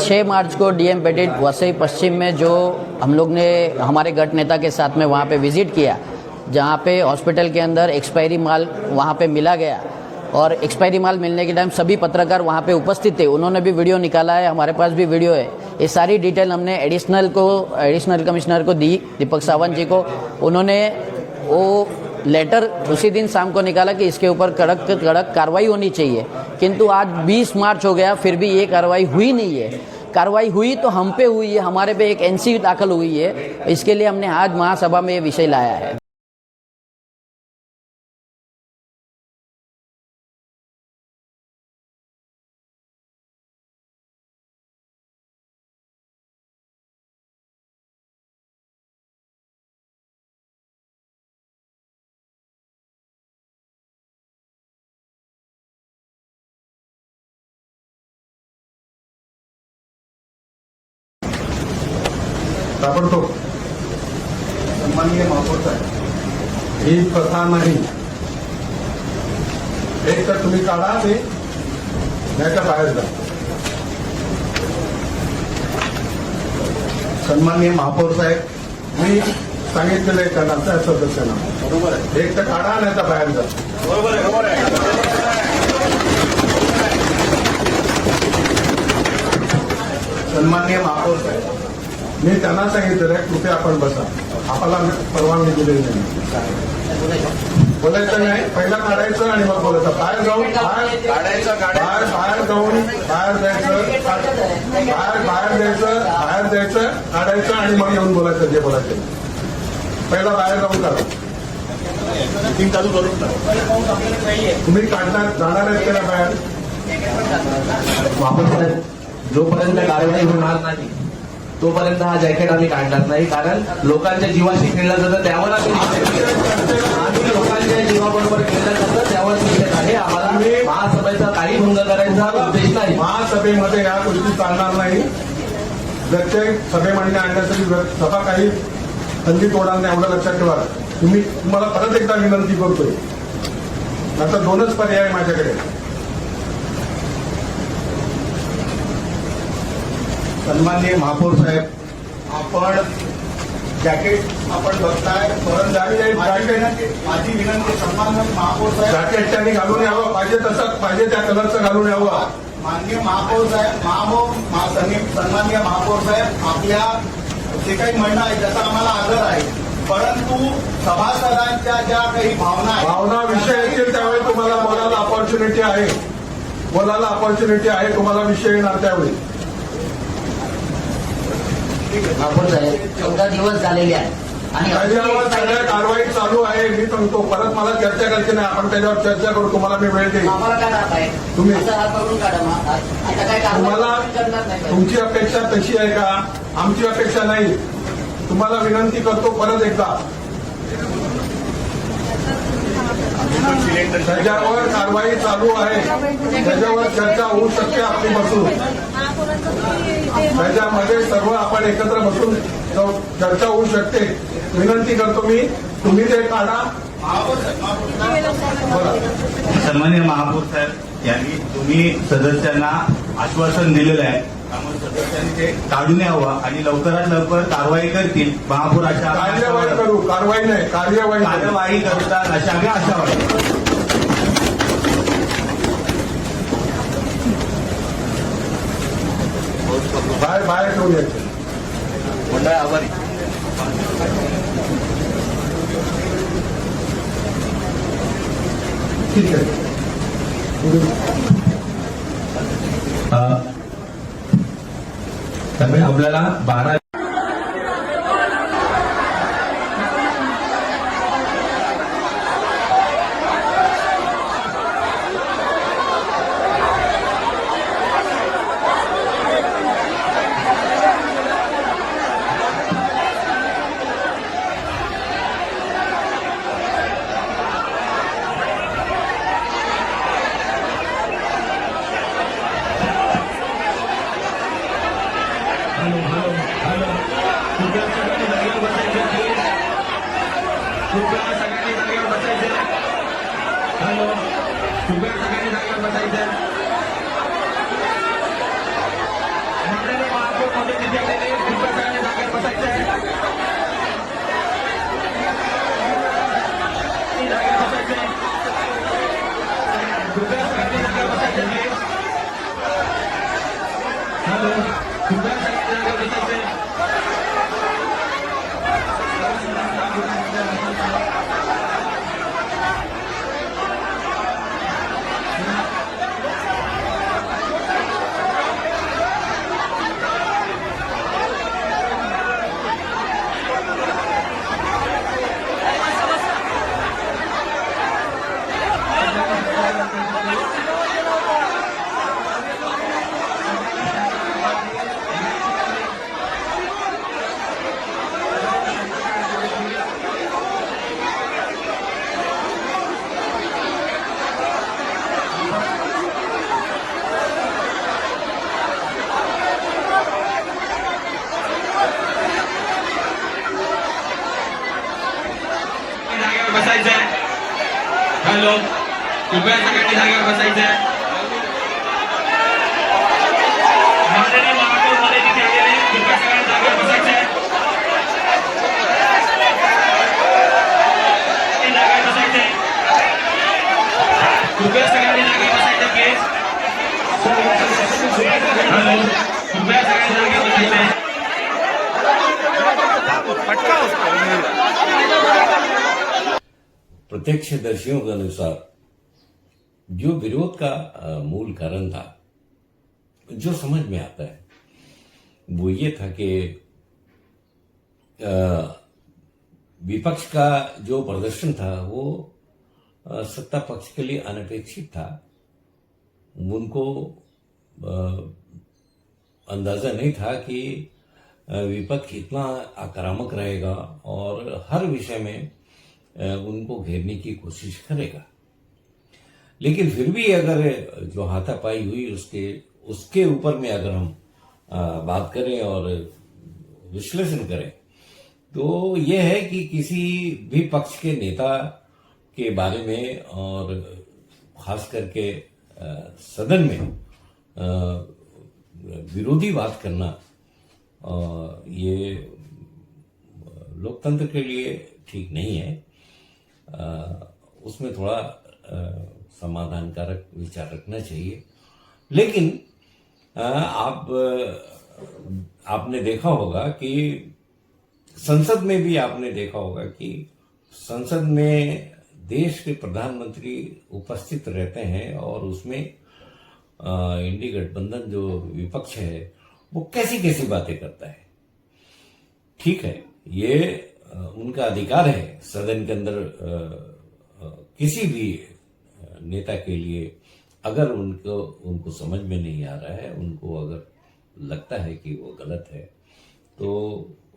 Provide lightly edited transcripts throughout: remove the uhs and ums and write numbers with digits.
6 मार्च को DM petit Vasai पश्चिम में जो हम लोग ने हमारे गट नेता के साथ में वहाँ पे विजिट किया, जहाँ पे हॉस्पिटल के अंदर एक्सपायरी माल वहाँ पे मिला गया और एक्सपायरी माल मिलने के टाइम सभी पत्रकार वहाँ पे उपस्थित थे। उन्होंने भी वीडियो निकाला है, हमारे पास भी वीडियो है। ये सारी डिटेल हमने एडिशनल कमिश्नर को दी, दीपक सावंत जी को। उन्होंने वो लेटर उसी दिन शाम को निकाला कि इसके ऊपर कड़क कार्रवाई होनी चाहिए, किंतु आज 20 मार्च हो गया फिर भी ये कार्रवाई हुई नहीं है। कार्रवाई हुई तो हम पे हुई है, हमारे पे एक एनसी दाखिल हुई है। इसके लिए हमने आज महासभा में ये विषय लाया है। ताबडतोब सन्माननीय महापौर साहेब, ही प्रथा नाही। एक तर तुम्ही काढा ते, नाही तर बाहेर जा। सन्माननीय महापौर साहेब, मी सांगितलेलं आहे त्यांना, त्या सदस्यांना, बरोबर आहे, एक तर काढा नाही तर बाहेर जा। बरोबर आहे, बरोबर आहे। सन्माननीय महापौर साहेब, मी त्यांना सांगितलेलं आहे कृपया आपण बसा, आपल्याला परवानगी दिलेली नाही। बोलायचं नाही, पहिला काढायचं आणि मग बोलायचं। बाहेर जाऊन बाहेर जायचं, बाहेर द्यायचं, काढायचं आणि मग येऊन बोलायचं जे बोलायचं। पहिला बाहेर जाऊन काढा, मीटिंग चालू करून तुम्ही काढणार जाणार आहेत त्याला बाहेर। महापौर जोपर्यंत कारवाई होणार नाही तोपर्यंत हा जॅकेट आम्ही काढणार नाही, कारण लोकांच्या जीवाशी खेळलं जातं त्यावर आम्ही लोकांच्या जीवाबरोबर खेळलं जातं त्यावर शिक्षक आहे। आम्हाला महासभेचा काही भंग करायचा उद्देश नाही। महासभेमध्ये या गोष्टी चालणार नाही। जरचे सभे मान्य आणण्यासाठी सभा काही संधी तोडणार नाही, एवढं लक्षात ठेवा। तुम्हाला परत एकदा विनंती करतोय, आता दोनच पर्याय माझ्याकडे। सन्माननीय महापौर साहेब, आपण जॅकेट आपण बघताय, परत जाईल माझी विनंती सन्माननीय महापौर साहेब, जॅकेट त्यांनी घालून यावं, पाहिजे तसं पाहिजे त्या कलरचं घालून यावं। माननीय महापौर साहेब, सन्माननीय महापौर साहेब, आपल्या जे काही म्हणणं आहे त्याचा आम्हाला आदर आहे, परंतु सभासदांच्या ज्या काही भावना विषय येतील त्यावेळी तुम्हाला बोलायला अपॉर्च्युनिटी आहे, तुम्हाला विषय येणार त्यावेळी। महापौर साहेब 14 दिवस झालेले आहेत आणि त्याच्यावर सगळ्या कारवाई चालू आहे। मी सांगतो, परत मला चर्चा करायची नाही, आपण त्याच्यावर चर्चा करू, तुम्हाला मी वेळ देईन। आम्हाला काय राहत आहे, तुम्ही तुम्हाला तुमची अपेक्षा तशी आहे का? आमची अपेक्षा नाही। तुम्हाला विनंती करतो परत एकदा, त्याच्यावर कारवाई चालू आहे, त्याच्यावर चर्चा होऊ शकते आपली बसून, त्याच्यामध्ये सर्व आपण एकत्र बसून चर्चा होऊ शकते। विनंती करतो मी, तुम्ही ते काढा। सन्माननीय महापौर साहेब, यांनी तुम्ही सदस्यांना आश्वासन दिलेलं आहे, त्यामुळे सदस्यांनी ते काढून यावं आणि लवकरात लवकर कारवाई करतील। महापौर अशा कार्यवाही करू, कारवाई नाही, कार्यवाही करतात अशा आम्ही आशावादी। बाहेर ठेवून यायचं मंडळ आभारी। ठीक आहे। त्यामुळे आपल्याला 12 हेलो, कृपया सगळ्यांनी जागेवर बसायचंय. जागेवर बसायचंय. हॅलो, कृपया सगळ्यांनी जागेवर बसायचंय. माननीय महापौर मध्ये तिथे आलेले कृपया सगळ्यांनी जागेवर बसायचंय. जागेवर बसायचंय. कृपया सगळ्यांनी जागेवर बसायचं प्लीज. हॅलो, कृपया सगळ्यांनी जागेवर बसायचंय. प्रत्यक्षदर्शियों के अनुसार जो विरोध का मूल कारण था, जो समझ में आता है, वो ये था कि विपक्ष का जो प्रदर्शन था वो सत्ता पक्ष के लिए अनपेक्षित था. उनको अंदाजा नहीं था कि विपक्ष इतना आक्रामक रहेगा और हर विषय में उनको घेरने की कोशिश करेगा. लेकिन फिर भी अगर जो हाथापाई हुई उसके ऊपर में अगर हम बात करें और विश्लेषण करें तो यह है कि किसी भी पक्ष के नेता के बारे में और खास करके सदन में विरोधी बात करना ये लोकतंत्र के लिए ठीक नहीं है. उसमें थोड़ा समाधानकारक विचार रखना चाहिए. लेकिन आपने देखा होगा कि संसद में भी आपने देखा होगा कि संसद में देश के प्रधानमंत्री उपस्थित रहते हैं और उसमें इंडी गठबंधन जो विपक्ष है वो कैसी कैसी बातें करता है. ठीक है, ये उनका अधिकार है सदन के अंदर किसी भी नेता के लिए अगर उनको समझ में नहीं आ रहा है, उनको अगर लगता है कि वो गलत है तो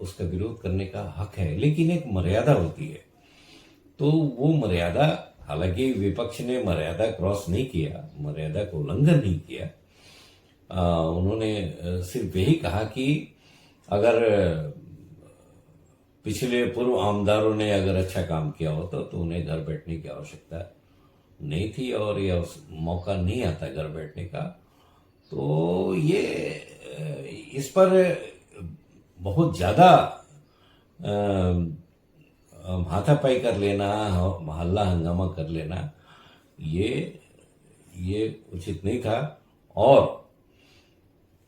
उसका विरोध करने का हक है. लेकिन एक मर्यादा होती है. तो वो मर्यादा, हालांकि विपक्ष ने मर्यादा क्रॉस नहीं किया, मर्यादा का उल्लंघन नहीं किया. उन्होंने सिर्फ यही कहा कि अगर पिछले पूर्व आमदारों ने अगर अच्छा काम किया होता तो उन्हें घर बैठने की आवश्यकता नहीं थी और यह मौका नहीं आता घर बैठने का. तो ये इस पर बहुत ज्यादा हाथापाई कर लेना, हल्ला हंगामा कर लेना, ये उचित नहीं था. और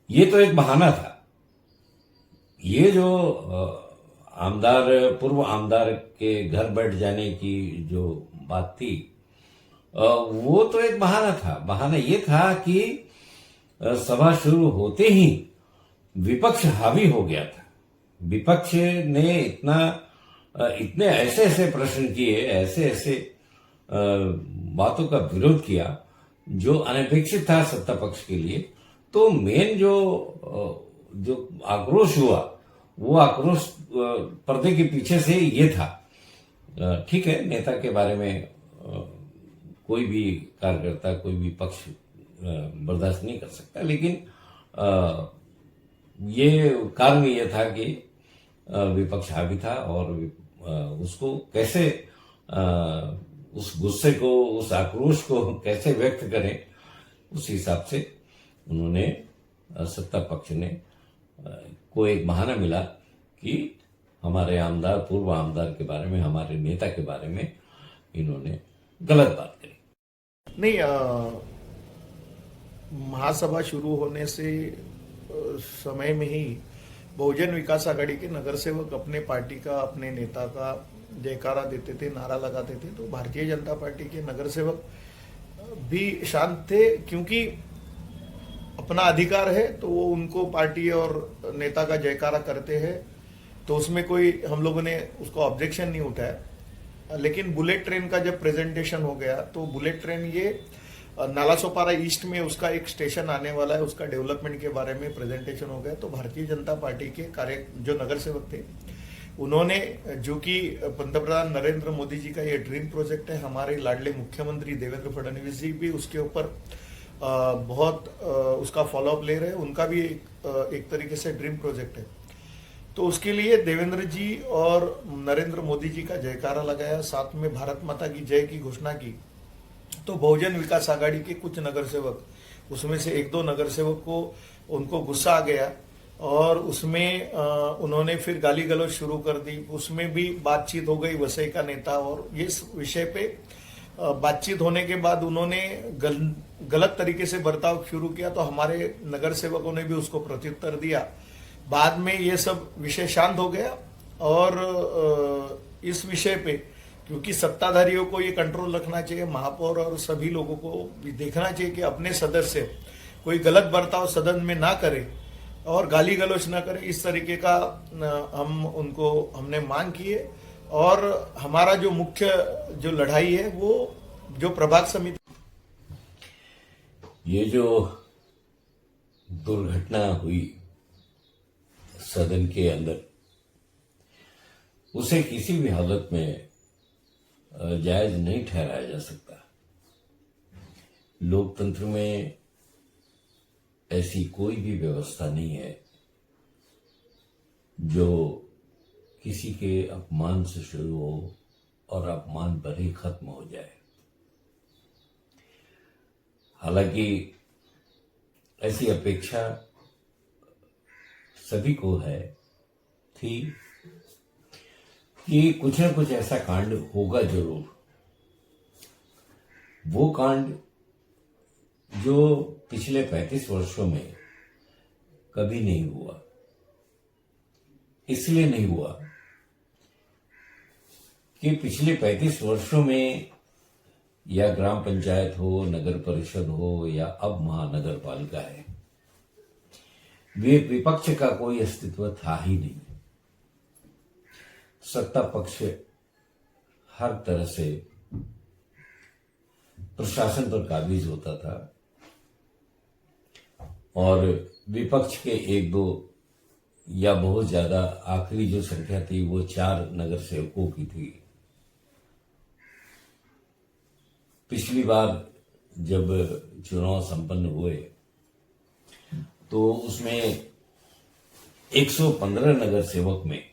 ये तो एक बहाना था. ये जो पूर्व आमदार के घर बैठ जाने की जो बात थी वो तो एक बहाना था. बहाना ये था कि सभा शुरू होते ही विपक्ष हावी हो गया था. विपक्ष ने इतने ऐसे ऐसे प्रश्न किए, ऐसे ऐसे बातों का विरोध किया जो अनपेक्षित था सत्ता पक्ष के लिए. तो मेन जो आक्रोश हुआ वो आक्रोश पर्दे के पीछे से ये था. ठीक है, नेता के बारे में कोई भी कार्यकर्ता, कोई भी पक्ष बर्दाश्त नहीं कर सकता. लेकिन ये कारण ये था कि विपक्ष हावी था और उसको कैसे उस गुस्से को, उस आक्रोश को कैसे व्यक्त करें, उस हिसाब से उन्होंने सत्ता पक्ष ने को एक बहाना मिला कि हमारे आमदार, पूर्व आमदार के बारे में, हमारे नेता के बारे में इन्होंने गलत बात करी. नहीं, महासभा शुरू होने से समय में ही बहुजन विकास आघाड़ी के नगरसेवक अपने पार्टी का, अपने नेता का जयकारा देते थे, नारा लगाते थे, तो भारतीय जनता पार्टी के नगरसेवक भी शांत थे, क्योंकि अपना अधिकार है तो वो उनको पार्टी और नेता का जयकारा करते हैं, तो उसमें कोई हम लोगों ने उसको ऑब्जेक्शन नहीं उठाया। लेकिन बुलेट ट्रेन का जब प्रेजेंटेशन हो गया तो बुलेट ट्रेन ये नालासोपारा ईस्ट में उसका एक स्टेशन आने वाला है, उसका डेवलपमेंट के बारे में प्रेजेंटेशन हो गया। तो भारतीय जनता पार्टी के जो नगर सेवक थे उन्होंने, जो कि पंतप्रधान नरेंद्र मोदी जी का ये ड्रीम प्रोजेक्ट है, हमारे लाडले मुख्यमंत्री देवेंद्र फडणवीस जी भी उसके ऊपर बहुत उसका फॉलोअप ले रहे हैं, उनका भी एक तरीके से ड्रीम प्रोजेक्ट है। तो उसके लिए देवेंद्र जी और नरेंद्र मोदी जी का जयकारा लगाया, साथ में भारत माता की जय की घोषणा की। तो बहुजन विकास आघाड़ी के कुछ नगर सेवक, उसमें से एक दो नगर सेवक को उनको गुस्सा आ गया और उसमें उन्होंने फिर गाली गलौज शुरू कर दी। उसमें भी बातचीत हो गई वसई का नेता, और इस विषय पे बातचीत होने के बाद उन्होंने गलत तरीके से बर्ताव शुरू किया, तो हमारे नगर सेवकों ने भी उसको प्रत्युत्तर दिया। बाद में ये सब विषय शांत हो गया और इस विषय पे, क्योंकि सत्ताधारियों को ये कंट्रोल रखना चाहिए, महापौर और सभी लोगों को भी देखना चाहिए कि अपने सदस्य कोई गलत बर्ताव सदन में ना करे और गाली गलौज ना करे, इस तरीके का हमने मांग किए। और हमारा जो मुख्य जो लड़ाई है वो जो प्रभाग समिति, ये जो दुर्घटना हुई सदन के अंदर, उसे किसी भी हालत में जायज नहीं ठहराया जा सकता। लोकतंत्र में ऐसी कोई भी व्यवस्था नहीं है जो किसी के अपमान से शुरू हो और अपमान पर ही खत्म हो जाए। हालांकि ऐसी अपेक्षा सभी को थी कि कुछ न कुछ ऐसा कांड होगा जरूर। वो कांड जो पिछले 35 वर्षों में कभी नहीं हुआ। इसलिए नहीं हुआ कि पिछले 35 वर्षों में या ग्राम पंचायत हो, नगर परिषद हो या अब महानगर पालिका है, वे विपक्ष का कोई अस्तित्व था ही नहीं। सत्ता पक्ष हर तरह से प्रशासन पर काबिज होता था और विपक्ष के एक दो या बहुत ज्यादा, आखिरी जो संख्या थी वो 4 नगर सेवकों की थी। पिछली बार जब चुनाव संपन्न हुए तो उसमें 115 नगर सेवक में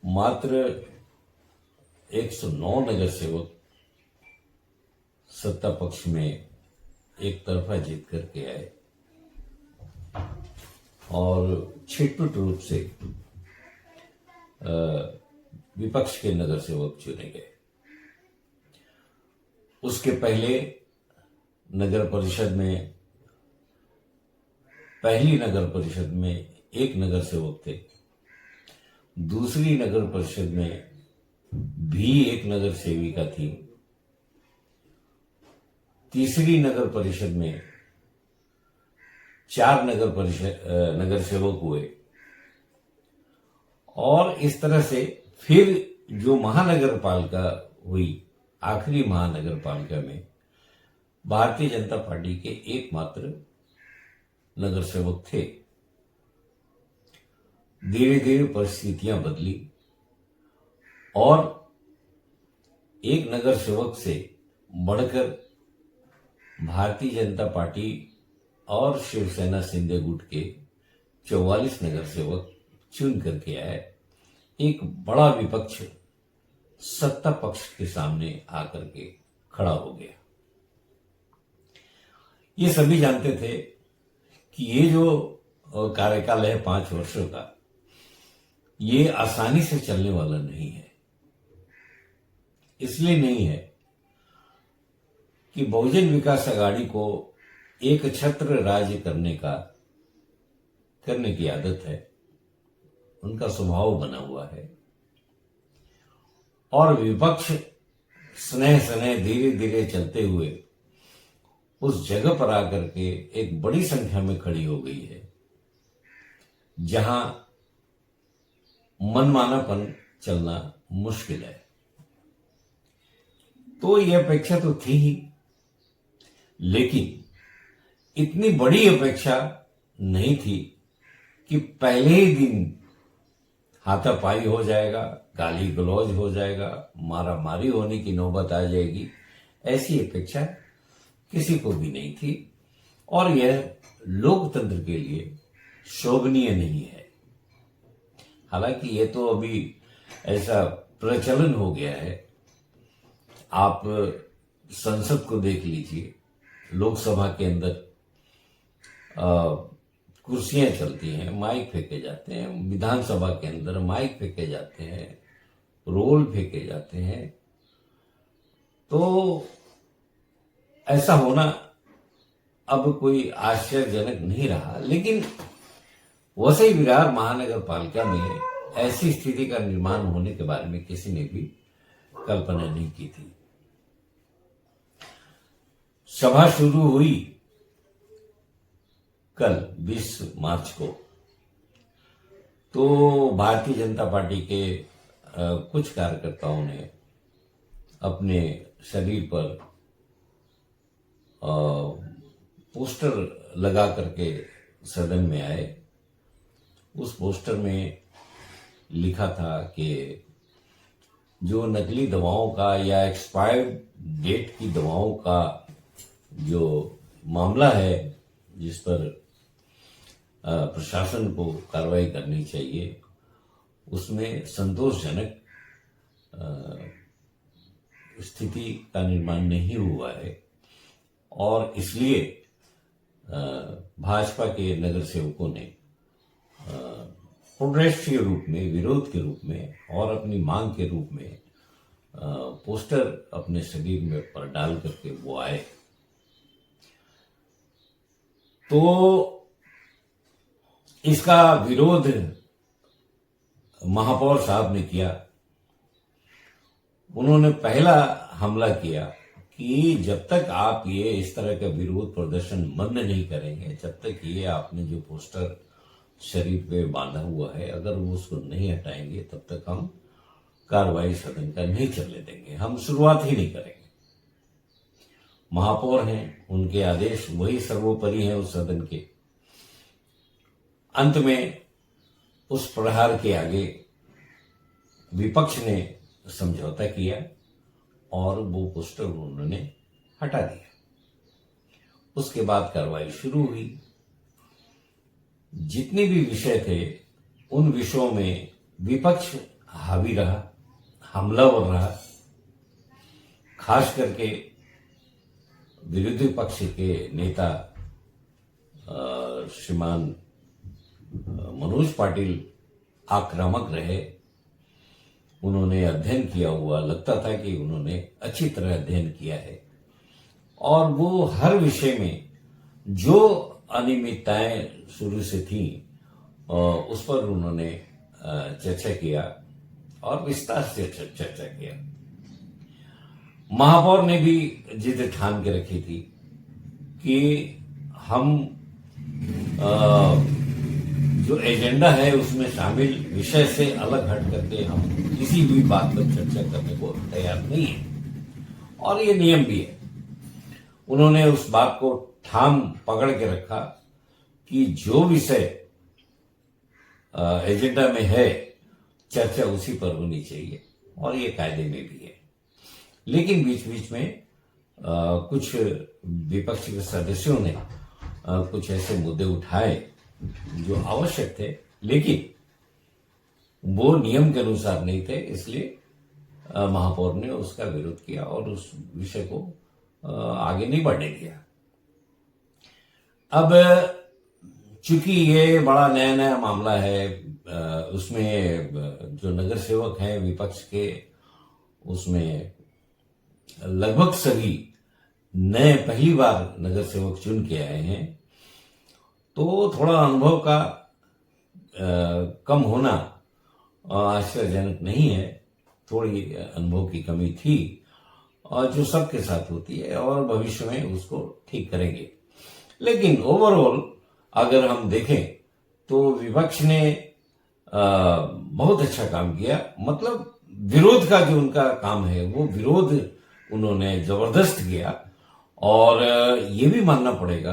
मात्र 109 नगर सेवक सत्ता पक्ष में एक तरफा जीत करके आए और छिटपुट रूप से विपक्ष के नगर सेवक चुने गए। उसके पहले नगर परिषद में, पहली नगर परिषद में एक नगर सेवक थे, दूसरी नगर परिषद में भी एक नगर सेविका थी, तीसरी नगर परिषद में 4 नगर सेवक हुए और इस तरह से फिर जो महानगर पालिका हुई, आखिरी महानगर पालिका में भारतीय जनता पार्टी के एकमात्र नगर सेवक थे। धीरे धीरे परिस्थितियां बदली और एक नगर सेवक से बढ़कर भारतीय जनता पार्टी और शिवसेना शिंदे गुट के 44 नगर सेवक चुन करके आए। एक बड़ा विपक्ष सत्ता पक्ष के सामने आकर के खड़ा हो गया। ये सभी जानते थे कि ये जो कार्यकाल है 5 वर्षों का, ये आसानी से चलने वाला नहीं है। इसलिए नहीं है कि बहुजन विकास आघाड़ी को एक छत्र राज्य करने की आदत है, उनका स्वभाव बना हुआ है। और विपक्ष स्नेह स्नेह धीरे धीरे चलते हुए उस जगह पर आकर के एक बड़ी संख्या में खड़ी हो गई है जहां मनमानापन चलना मुश्किल है। तो यह अपेक्षा तो थी ही, लेकिन इतनी बड़ी अपेक्षा नहीं थी कि पहले ही दिन हाथापाई हो जाएगा, गाली गलौज हो जाएगा, मारा मारी होने की नौबत आ जाएगी। ऐसी अपेक्षा किसी को भी नहीं थी और यह लोकतंत्र के लिए शोभनीय नहीं है। हालांकि यह तो अभी ऐसा प्रचलन हो गया है। आप संसद को देख लीजिए, लोकसभा के अंदर कुर्सियां चलती हैं, माइक फेंके जाते हैं, विधानसभा के अंदर माइक फेंके जाते हैं, रोल फेंके जाते हैं। तो ऐसा होना अब कोई आश्चर्यजनक नहीं रहा, लेकिन वसई विरार महानगर पालिका में ऐसी स्थिति का निर्माण होने के बारे में किसी ने भी कल्पना नहीं की थी। सभा शुरू हुई कल 20 मार्च को, तो भारतीय जनता पार्टी के कुछ कार्यकर्ताओं ने अपने शरीर पर पोस्टर लगा करके सदन में आए। उस पोस्टर में लिखा था कि जो नकली दवाओं का या एक्सपायर्ड डेट की दवाओं का जो मामला है, जिस पर प्रशासन को कार्रवाई करनी चाहिए, उसमें संतोषजनक स्थिति का निर्माण नहीं हुआ है और इसलिए भाजपा के नगर सेवकों ने प्रोटेस्ट के रूप में, विरोध के रूप में और अपनी मांग के रूप में पोस्टर अपने शरीर में पर डाल करके वो आए। तो इसका विरोध महापौर साहब ने किया। उन्होंने पहला हमला किया कि जब तक आप ये इस तरह का विरोध प्रदर्शन बंद नहीं करेंगे, जब तक ये आपने जो पोस्टर शरीर पे बांधा हुआ है, अगर वो उसको नहीं हटाएंगे, तब तक हम कार्रवाई सदन का नहीं चलने देंगे, हम शुरुआत ही नहीं करेंगे। महापौर हैं, उनके आदेश वही सर्वोपरि हैं उस सदन के। अंत में उस प्रहार के आगे विपक्ष ने समझौता किया और वो पोस्टर उन्होंने हटा दिया। उसके बाद कार्रवाई शुरू हुई। जितने भी विषय थे, उन विषयों में विपक्ष हावी रहा, हमलावर रहा। खास करके विरोधी पक्ष के नेता श्रीमान मनोज पाटिल आक्रामक रहे। उन्होंने अध्ययन किया हुआ, लगता था कि उन्होंने अच्छी तरह अध्ययन किया है और वो हर विषय में जो अनियमितताएं शुरू से थी उस पर उन्होंने चर्चा किया और विस्तार से चर्चा किया। महापौर ने भी जिद ठान के रखी थी कि हम जो एजेंडा है उसमें शामिल विषय से अलग हट करके हम किसी भी बात पर चर्चा करने को तैयार नहीं है और ये नियम भी है। उन्होंने उस बात को ठाम पकड़ के रखा कि जो विषय एजेंडा में है, चर्चा उसी पर होनी चाहिए और ये कायदे में भी है। लेकिन बीच बीच में कुछ विपक्ष के सदस्यों ने कुछ ऐसे मुद्दे उठाए जो आवश्यक थे, लेकिन वो नियम के अनुसार नहीं थे, इसलिए महापौर ने उसका विरोध किया और उस विषय को आगे नहीं बढ़ने दिया। अब चूंकि ये बड़ा नया नया मामला है, उसमें जो नगर सेवक हैं विपक्ष के, उसमें लगभग सभी नए पहली बार नगर सेवक चुन के आए हैं, तो थोड़ा अनुभव का कम होना आश्चर्यजनक नहीं है। थोड़ी अनुभव की कमी थी और जो सबके साथ होती है, और भविष्य में उसको ठीक करेंगे। लेकिन ओवरऑल अगर हम देखें तो विपक्ष ने बहुत अच्छा काम किया। मतलब विरोध का जो उनका काम है वो विरोध उन्होंने जबरदस्त किया। और ये भी मानना पड़ेगा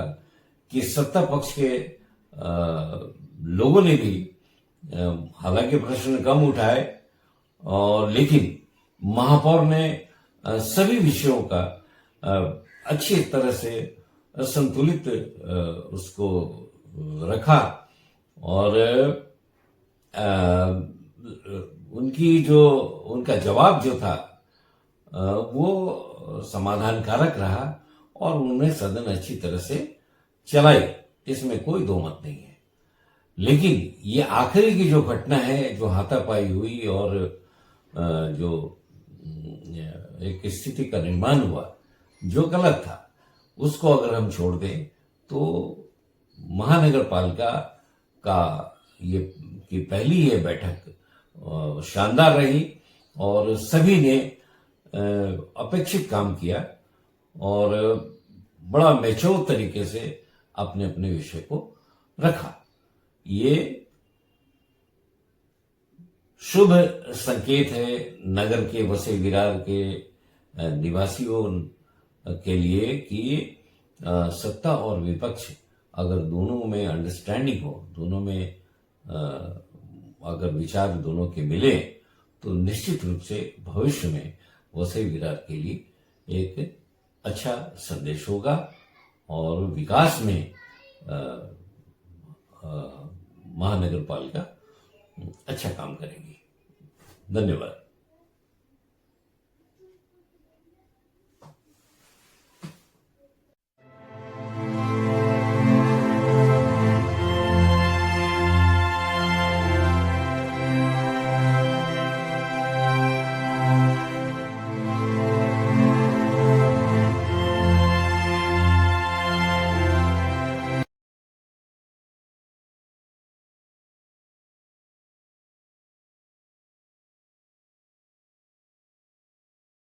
कि सत्ता पक्ष के लोगों ने भी हालांकि प्रश्न कम उठाए, और लेकिन महापौर ने सभी विषयों का अच्छी तरह से संतुलित उसको रखा। और उनका जवाब जो था वो समाधानकारक रहा, और उन्होंने सदन अच्छी तरह से चलाई, इसमें कोई दो मत नहीं है। लेकिन ये आखिरी की जो घटना है, जो हाथापाई हुई और जो एक स्थिति का निर्माण हुआ जो गलत था, उसको अगर हम छोड़ दें तो महानगर पालिका का ये की पहली ये बैठक शानदार रही, और सभी ने अपेक्षित काम किया और बड़ा मैच्योर तरीके से अपने अपने विषय को रखा। ये शुभ संकेत है नगर के वसई विरार के निवासियों के लिए कि सत्ता और विपक्ष अगर दोनों में अंडरस्टैंडिंग हो, दोनों में अगर विचार दोनों के मिले, तो निश्चित रूप से भविष्य में वसई विरार के लिए एक अच्छा संदेश होगा और विकास में महानगर पालिका अच्छा काम करेगी। धन्यवाद।